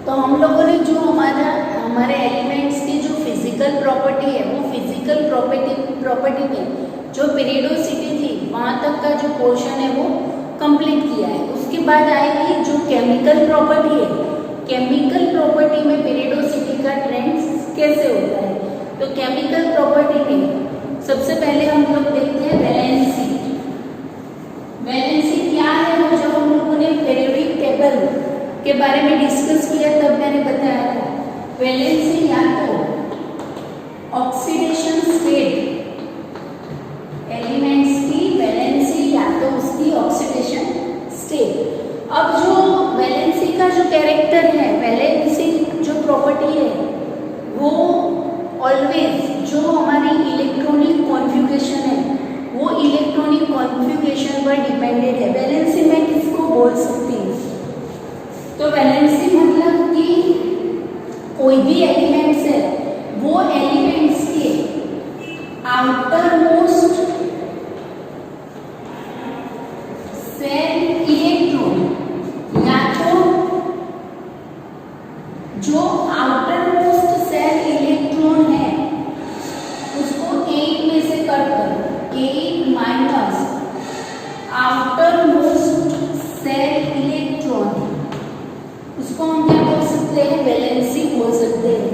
तो हम लोगों ने जो हमारे एलिमेंट्स की जो फिजिकल प्रॉपर्टी है, वो फिजिकल प्रॉपर्टी में जो पीरियोडोसिटी थी वहाँ तक का जो पोर्शन है वो कंप्लीट किया है। उसके बाद आएगी जो केमिकल प्रॉपर्टी है। केमिकल प्रॉपर्टी में पीरियोडोसिटी का ट्रेंड कैसे होता है? तो केमिकल प्रॉपर्टी में सबसे पहले हम लोग देखते हैं वैलेंसी। वैलेंसी क्या है? वो जब हम लोगों ने पीरियोडिक टेबल के बारे में डिस्कस किया तब मैंने बताया था, वैलेंसी या तो ऑक्सीडेशन स्टेट, एलिमेंट्स की वैलेंसी या तो उसकी ऑक्सीडेशन स्टेट। अब जो वैलेंसी का जो कैरेक्टर है, वैलेंसी जो प्रॉपर्टी है, वो ऑलवेज जो हमारी इलेक्ट्रॉनिक कॉन्फ़िगरेशन है वो इलेक्ट्रॉनिक कॉन्फ़िगरेशन पर डिपेंडेड है। वैलेंसी में किसको बोल सकती हूँ? तो वैलेंसी मतलब कि कोई भी एलिमेंट्स है वो एलिमेंट्स के आउटर मोस्ट सेल इलेक्ट्रॉन या तो जो आउटर मोस्ट सेल इलेक्ट्रॉन है उसको 8 में से कट करो, 8 minus outer most shell electron, उसको हम क्या बोल सकते हैं? वैलेंसी बोल सकते हैं।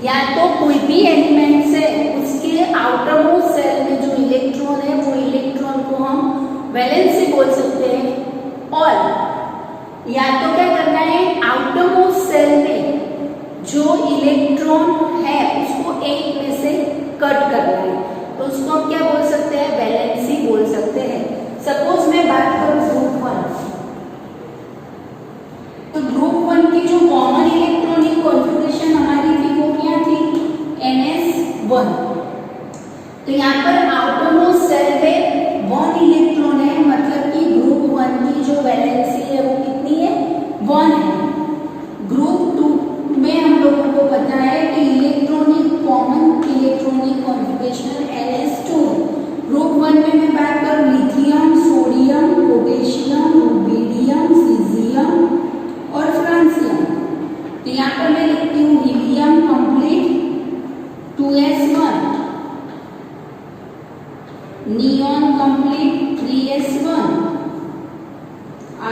या तो कोई भी एलिमेंट्स है उसके आउटर मोस्ट सेल में जो इलेक्ट्रॉन है वो इलेक्ट्रॉन को हम वैलेंसी बोल सकते हैं। और या तो क्या करना है, आउटर मोस्ट सेल में जो इलेक्ट्रॉन है उसको 8 में से कट करना है, तो उसको हम क्या बोल सकते हैं? वैलेंसी बोल सकते हैं। सपोज मैं बात करूं ग्रुप 1, तो ग्रुप 1 की जो कॉमन इलेक्ट्रॉनिक कॉन्फ़िगरेशन हमारी थी वो क्या थी? NS1। तो यहाँ पर आउटर मोस्ट सेल पे 1 इलेक्ट्रॉन है, मतलब कि ग्रुप 1 की जो वैलेंसी है वो कितनी है? 1 है। ग्रुप 2 में हम लोगों को पता है कि common electronic configuration NS2। Group 1 में मैं बात करूँ lithium, sodium, potassium, rubidium, caesium और फ्रांसियम। तो यहाँ पर मैं लिखती हूँ helium complete 2s1, neon complete 3s1,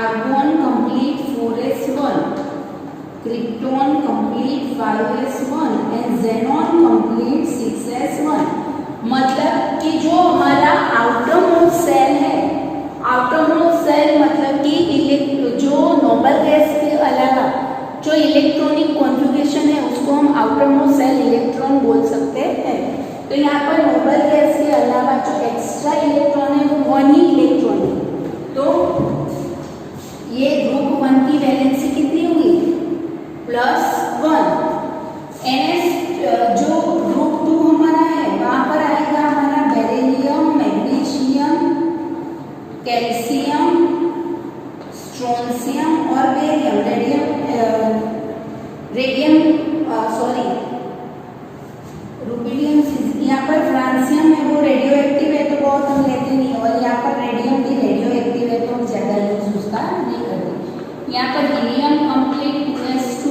argon complete 4s1, krypton complete 5s1 and xenon complete 6s1। मतलब कि जो हमारा आउटर मोस्ट सेल है, आउटर मोस्ट सेल मतलब कि जो नोबल गैस के अलावा जो इलेक्ट्रॉनिक कॉन्फ़िगरेशन है उसको हम आउटर मोस्ट सेल इलेक्ट्रॉन बोल सकते हैं। तो यहाँ पर नोबल गैस के अलावा जो एक्स्ट्रा इलेक्ट्रॉन है वो 1 ही इलेक्ट्रॉन है। तो ये ग्रुप 1 की वैलेंसी कितनी हुई? +1। जो ग्रुप 2 हमारा है वहाँ पर आएगा हमारा बेरिलियम, मैग्नीशियम, कैल्शियम, स्ट्रोंशियम और रुबिडियम। यहाँ पर फ्रांसियम है वो रेडियो एक्टिव है तो बहुत हम लेते नहीं, और यहाँ पर रेडियम भी रेडियो एक्टिव है तो हम ज़्यादा यूज उसका नहीं करते। यहाँ पर helium complete 2s2,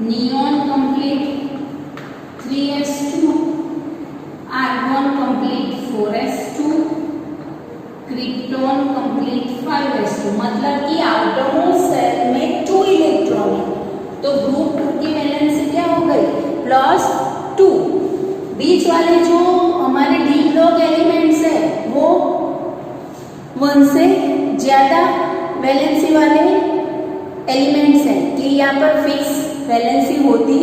neon complete 3s2, argon complete 4s2, krypton complete 5s2। मतलब कि आउटर मोस्ट सेल में 2 इलेक्ट्रॉन है। तो ग्रुप 2 की वैलेंसी क्या हो गई? +2। बीच वाले जो हमारे डी ब्लॉक एलिमेंट्स है वो 1 से ज्यादा वैलेंसी वाले एलिमेंट्स हैं कि यहाँ पर फिक्स वैलेंसी होती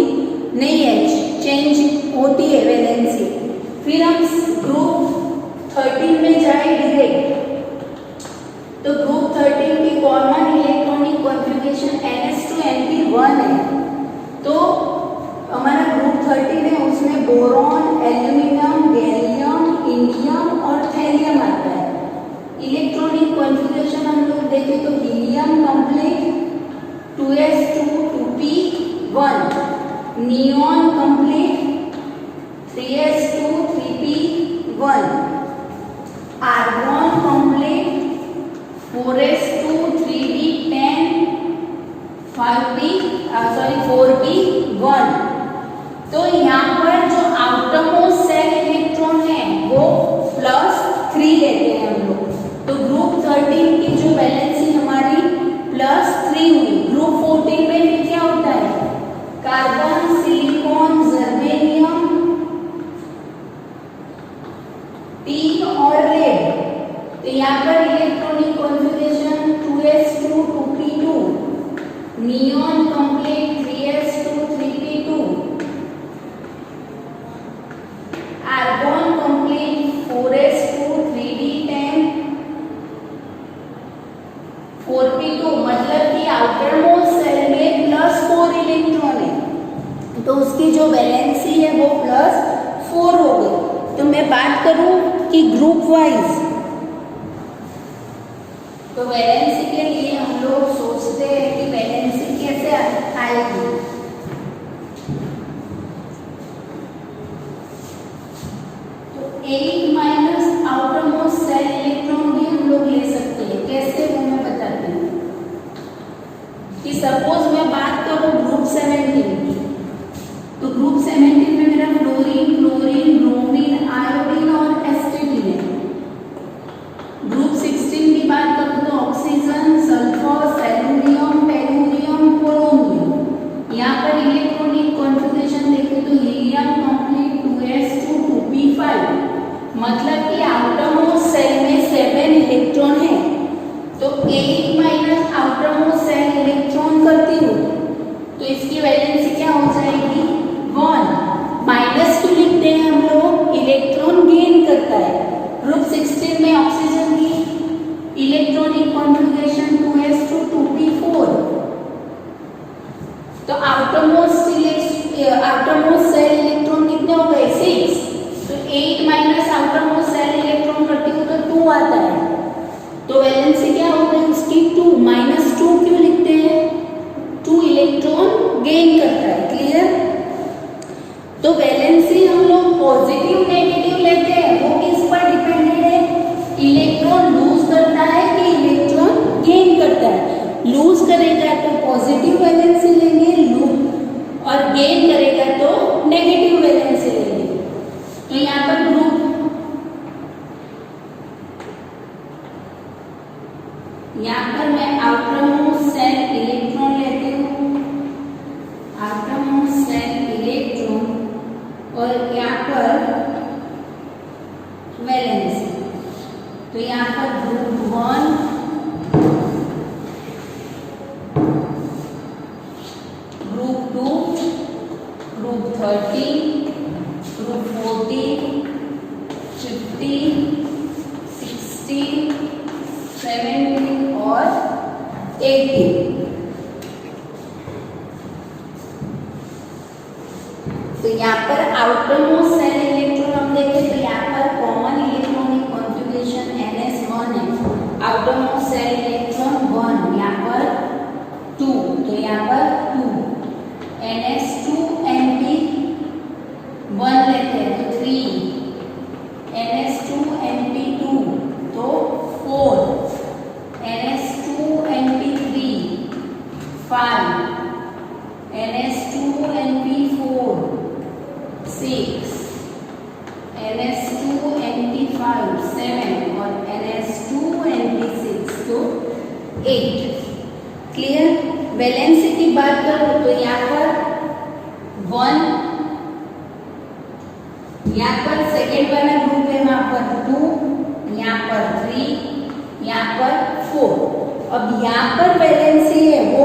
नहीं है, चेंज होती है वैलेंसी। फिर हम ग्रुप 13 में जाए डायरेक्ट, तो ग्रुप 13 की कॉमन इलेक्ट्रॉनिक कॉन्फ़िगरेशन NS2Np1 है। तो हमारा ग्रुप 13 है उसमें बोरॉन, एल्यूमिनियम, गैलियम, इंडियम और थैलियम आता है। इलेक्ट्रॉनिक कॉन्फ़िगरेशन हम लोग देखें तो helium complete 2s2 2p1, neon complete 3s2 3p1, argon complete 4s2 3d10 4p1। तो यहाँ पर जो आउटरमोस्ट सेल इलेक्ट्रॉन है वो +3 लेते हैं हम लोग। तो ग्रुप 13 की जो वैलेंसी हमारी +3 हुई। ग्रुप 14 में भी क्या होता है? कार्बन, सिलिकॉन, जर्मेनियम, टीन और लेड। तो यहाँ पर electronic configuration 2s2 2p2, neon complete 3s2 3p2, argon complete 4s2 3d10 4p2। मतलब कि आउटरमोस्ट सेल में +4 इलेक्ट्रॉन है, तो उसकी जो वैलेंसी है वो +4 हो गई। तो मैं बात करूं कि ग्रुप वाइज, तो वैलेंसी के लिए हम लोग सोचते हैं कि वैलेंसी कैसे आएगी। तो 8 - आउटरमोस्ट सेल इलेक्ट्रॉन भी हम लोग ले सकते हैं। कैसे, वो मैं बताती हूँ। कि सपोज मैं बात करूँ ग्रुप 17 की, तो ग्रुप 17 में मेरा फ्लोरीन, क्लोरीन, ब्रोमीन, आयोडीन और एस्टेटिन है। ग्रुप 16 की बात करूँ तो oxygen, sulphur, selenium, tellurium, polonium. यहाँ पर इलेक्ट्रॉनिक कॉन्फ़िगरेशन देखें तो हीलियम कंप्लीट 2s2 2p5। मतलब कि आउटरमोस्ट सेल में 7 इलेक्ट्रॉन है। तो 8 - आउटरमोस्ट सेल इलेक्ट्रॉन करती हूँ, तो इसकी वैलेंसी क्या हो जाएगी? 1। -2 लिखते हैं हम लोग, इलेक्ट्रॉन गेन करता है। ग्रुप 16 में ऑक्सीजन की इलेक्ट्रॉनिक कॉन्फ़िगरेशन 2s2 2p4। तो आउटरमोस्ट सेल इलेक्ट्रॉन कितने हो गए? 6। तो 8 - आउटरमोस्ट सेल इलेक्ट्रॉन करती हूँ तो 2 आता है। तो वैलेंसी क्या हो गई उसकी? 2। -2 क्यों लिखते हैं? 2 इलेक्ट्रॉन गेन करता है। क्लियर? तो वैलेंसी हम लोग पॉजिटिव नेगेटिव लेते हैं, वो किस पर डिपेंडेंट है? इलेक्ट्रॉन लूज करता है कि इलेक्ट्रॉन गेन करता है। लूज करेगा तो पॉजिटिव वैलेंसी लेंगे, और गेन करेगा तो नेगेटिव वैलेंसी लेंगे। तो यहाँ पर यहाँ पर मैं आउटरमोस्ट सेल इलेक्ट्रॉन लेती हूँ, आउटरमोस्ट सेल इलेक्ट्रॉन, और यहाँ पर वैलेंसी। तो यहाँ पर ग्रुप 1, ग्रुप 2, ग्रुप 13, ग्रुप 14, 15, 16, 17 और 18। तो यहाँ पर आउटरमोस्ट सेल इलेक्ट्रॉन हम देखें तो यहाँ पर कॉमन इलेक्ट्रॉनिक कॉन्फ़िगरेशन NS1 है। आउटरमोस्ट सेल इलेक्ट्रॉन 1, यहाँ पर 2, तो यहाँ पर 2, NS2 NP 1 लेते हैं तो 3, NS2 NP2 तो 4, NS2 NP3 5, NS2 NP4 6, NS2 NP5 7 और NS2 NP6 तो 8। क्लियर? वैलेंसी की बात करूं तो यहाँ पर 1, यहाँ पर सेकेंड वाला ग्रुप है, वहां पर 2, यहाँ पर 3, यहाँ पर 4। अब यहाँ पर वैलेंसी है वो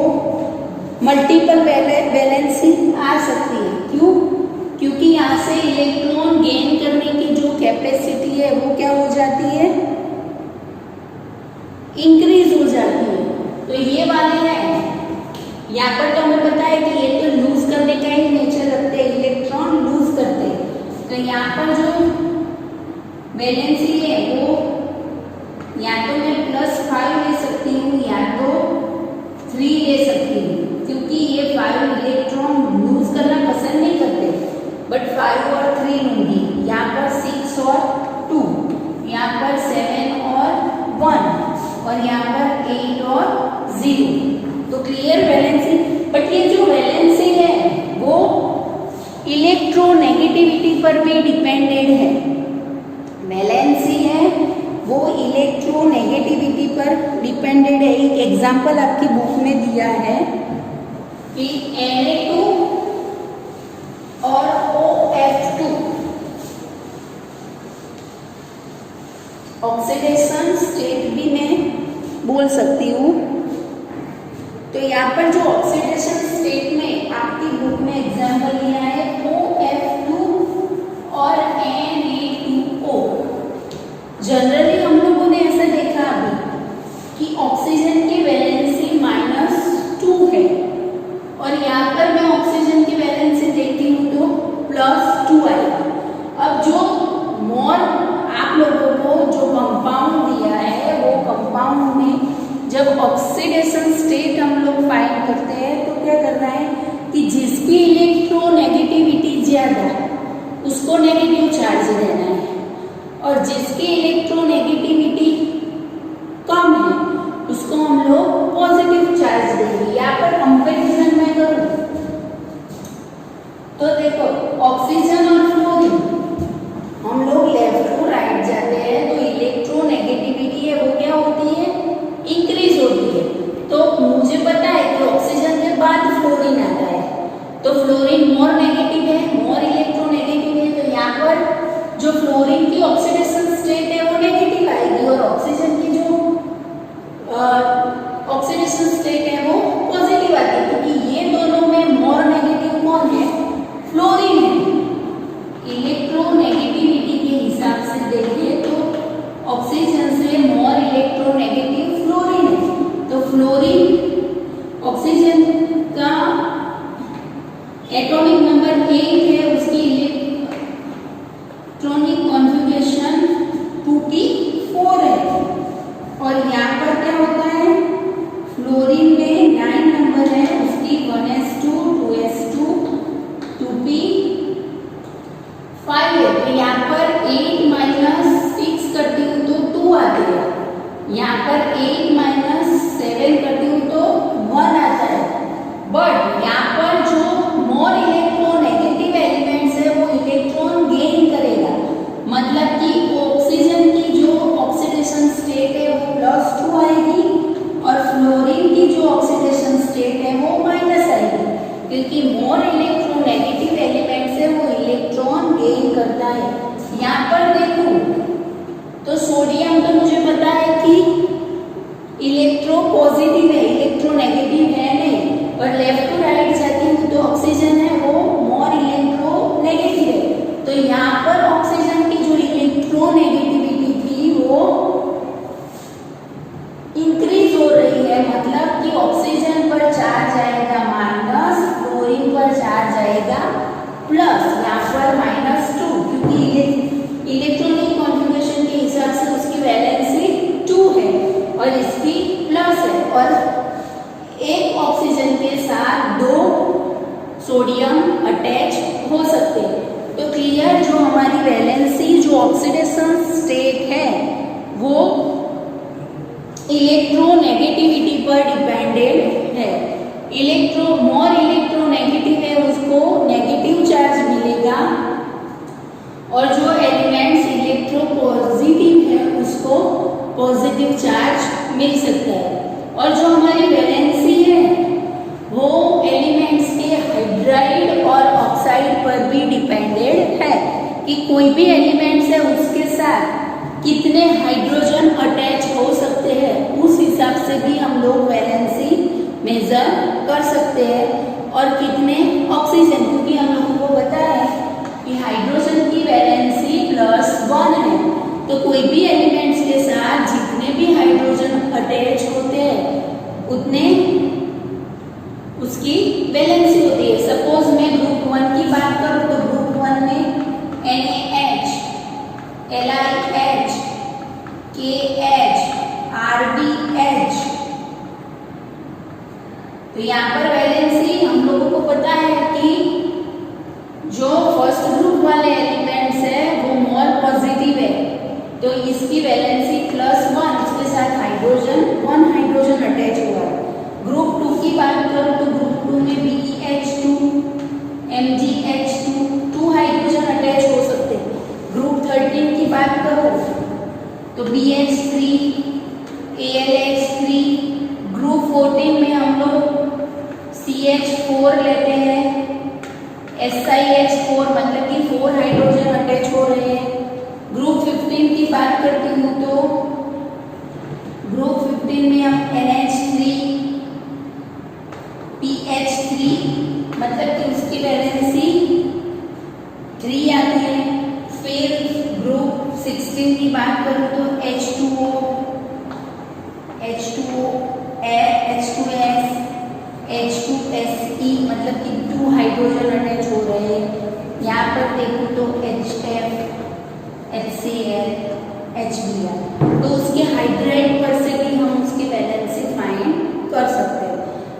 मल्टीपल वैलेंसी आ सकती है। क्यों? क्योंकि यहाँ से इलेक्ट्रॉन गेन करने की जो कैपेसिटी है वो क्या हो जाती है? इंक्रीज हो जाती है। तो ये वाले हैं, यहाँ पर तो हमें पता है कि ये तो लूज करने का ही नेचर रखते हैं, इलेक्ट्रॉन लूज करते हैं। तो यहाँ पर जो वैलेंसी है वो या तो मैं +5 ले सकती हूँ या तो 3 ले सकती हूँ, क्योंकि ये 5 इलेक्ट्रॉन लूज करना पसंद नहीं करते। बट 5 और 3 लूंगी। यहाँ पर 6 और 2, यहाँ पर 7 और 1 और यहाँ पर 8 और 0। तो क्लियर वैलेंसी इलेक्ट्रोनेगेटिविटी पर भी डिपेंडेड है। वैलेंसी है वो इलेक्ट्रोनेगेटिविटी पर डिपेंडेड है। एक एग्जांपल आपकी बुक में दिया है कि Na2 और OF2 ऑक्सीडेशन स्टेट भी मैं बोल सकती हूँ। तो यहाँ पर जो ऑक्सीडेशन स्टेट में आपकी बुक में एग्जांपल दिया है OF2 और Na2O। जनरली हम लोगों ने ऐसा देखा अभी कि ऑक्सीजन की वैलेंसी -2 है और यहाँ पर मैं ऑक्सीजन की वैलेंसी देखती हूँ तो +2 आएगा। अब जो मोर आप लोगों को जो कंपाउंड दिया है वो कंपाउंड में जब ऑक्सीडेशन स्टेट हम लोग फाइंड करते हैं तो क्या करना है कि जिसकी इलेक्ट्रोनेगेटिविटी ज्यादा उसको नेगेटिव चार्ज देना है और जिसकी इलेक्ट्रोनेगेटिविटी कम है उसको हम लोग पॉजिटिव चार्ज देंगे। यहाँ पर कंपैरिजन में करूं तो देखो ऑक्सीजन और फ्लोरीन हम लोग लेफ्ट टू राइट जाते हैं तो इलेक्ट्रोनेगेटिविटी है वो क्या होती है, इंक्रीज होती है। तो मुझे पता है कि ऑक्सीजन के बाद फ्लोरीन आता है तो फ्लोरीन मोर नेगेटिव है, मोर इलेक्ट्रोनेगेटिव है। तो यहाँ पर जो फ्लोरीन की ऑक्सीडेशन स्टेट है वो नेगेटिव आएगी और ऑक्सीजन की जो ऑक्सीडेशन स्टेट है वो पॉजिटिव आती है क्योंकि ये दोनों में मोर नेगेटिव कौन है, फ्लोरीन है। इलेक्ट्रोनेगेटिविटी के हिसाब से देखिए तो ऑक्सीजन से मोर इलेक्ट्रोनेगेटिव फ्लोरीन है। तो फ्लोरीन ऑक्सीजन का एटॉमिक नंबर 8 है, उसकी इलेक्ट्रॉनिक कॉन्फ़िगरेशन 2p4 है और यहाँ पर क्या होता है फ्लोरीन में 9 नंबर है, उसकी 1s2 2s2 2p5 है। तो यहाँ पर 8 - 6 करती हूँ तो 2 आती है, यहाँ पर 8 - 7 करती हूँ तो 1 आता है। बट यहाँ पर जो मोर इलेक्ट्रोनेगेटिव एलिमेंट्स है वो इलेक्ट्रॉन गेन करेगा, मतलब कि ऑक्सीजन की जो ऑक्सीडेशन स्टेट है वो +2 आएगी और फ्लोरीन की जो ऑक्सीडेशन स्टेट है वो माइनस आएगी क्योंकि मोर इलेक्ट्रोनेगेटिव एलिमेंट्स है वो इलेक्ट्रॉन गेन करता है। यहाँ पर देखो तो सोडियम तो मुझे पता है कि इलेक्ट्रो पॉजिटिव है, इलेक्ट्रोनेगेटिव है नहीं, और लेफ्ट टू राइट जाती हूँ तो ऑक्सीजन है वो मोर इलेक्ट्रोनेगेटिव है। तो यहाँ पर ऑक्सीजन की जो इलेक्ट्रोनेगेटिविटी थी वो इंक्रीज हो रही है, मतलब कि ऑक्सीजन पर चार्ज आएगा माइनस, फ्लोरीन पर चार्ज आएगा प्लस, यहाँ पर -2 क्योंकि इलेक्ट्रॉनिक कॉन्फ़िगरेशन के हिसाब से उसकी वैलेंसी 2 है और इसकी प्लस है और एक ऑक्सीजन के साथ 2 सोडियम अटैच हो सकते हैं। तो क्लियर, जो हमारी वैलेंसी जो ऑक्सीडेशन स्टेट है वो इलेक्ट्रोनेगेटिविटी पर डिपेंडेड है। मोर इलेक्ट्रोनेगेटिव है उसको नेगेटिव चार्ज मिलेगा और जो एलिमेंट्स इलेक्ट्रोपॉजिटिव है उसको पॉजिटिव चार्ज मिल सकता है। और जो हमारी वैलेंसी है वो एलिमेंट्स के हाइड्राइड और ऑक्साइड पर भी डिपेंडेड है कि कोई भी एलिमेंट्स है उसके साथ कितने हाइड्रोजन अटैच हो सकते हैं, उस हिसाब से भी हम लोग वैलेंसी मेजर कर सकते हैं और कितने ऑक्सीजन, क्योंकि हम लोगों को पता है कि हाइड्रोजन की वैलेंसी +1 है। तो कोई भी एलिमेंट्स के साथ जितने भी हाइड्रोजन अटैच होते हैं उतने उसकी वैलेंसी होती है। सपोज मैं ग्रुप 1 की बात करूं तो ग्रुप 1 में NaH, LiH, KH, RBH। तो यहाँ पर वैलेंसी हम लोगों को पता है कि जो फर्स्ट ग्रुप वाले एलिमेंट्स है वो मोर पॉजिटिव है, तो इसकी वैलेंसी +1, उसके साथ हाइड्रोजन 1 हाइड्रोजन अटैच हुआ है। ग्रुप 2 की बात करूं तो ग्रुप 2 में BeH2, MgH2 2 हाइड्रोजन CH4 लेते हैं, SiH4 मतलब कि 4 हाइड्रोजन अटैच हो रहे हैं। ग्रुप 15 की बात करती हूँ तो ग्रुप 15 में हम NH3 PH3 मतलब कि उसकी वैलेंसी 3 आती है। फिर ग्रुप 16 की बात करूँ तो H2O H2S H2SE मतलब कि 2 हाइड्रोजन अटैच हो रहे हैं। यहाँ पर देखो तो HF HCl HBr, तो उसके हाइड्राइड पर से भी हम उसकी वैलेंसी फाइंड कर सकते हैं।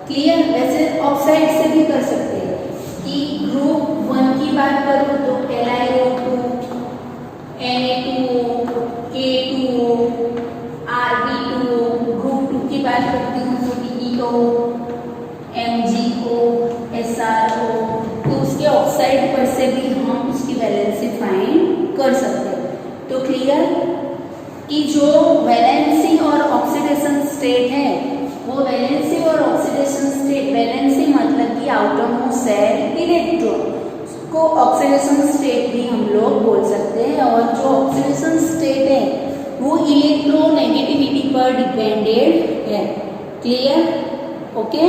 क्लियर? वैसे ऑक्साइड से भी कर सकते हैं कि ग्रुप 1 की बात करूँ तो LiO2 Na2O K2O Rb2O, group 2 की बात करती हूँ तो DeO MgO SrO, तो उसके ऑक्साइड पर से भी हम उसकी वैलेंसी फाइंड कर सकते हैं। तो क्लियर कि जो वैलेंसी और ऑक्सीडेशन स्टेट है वो वैलेंसी और ऑक्सीडेशन स्टेट, वैलेंसी मतलब कि आउटर मोस्ट शेल इलेक्ट्रॉन को ऑक्सीडेशन स्टेट भी हम लोग बोल सकते हैं, और जो ऑक्सीडेशन स्टेट है वो इलेक्ट्रोनेगेटिविटी पर डिपेंडेड है। क्लियर? ओके।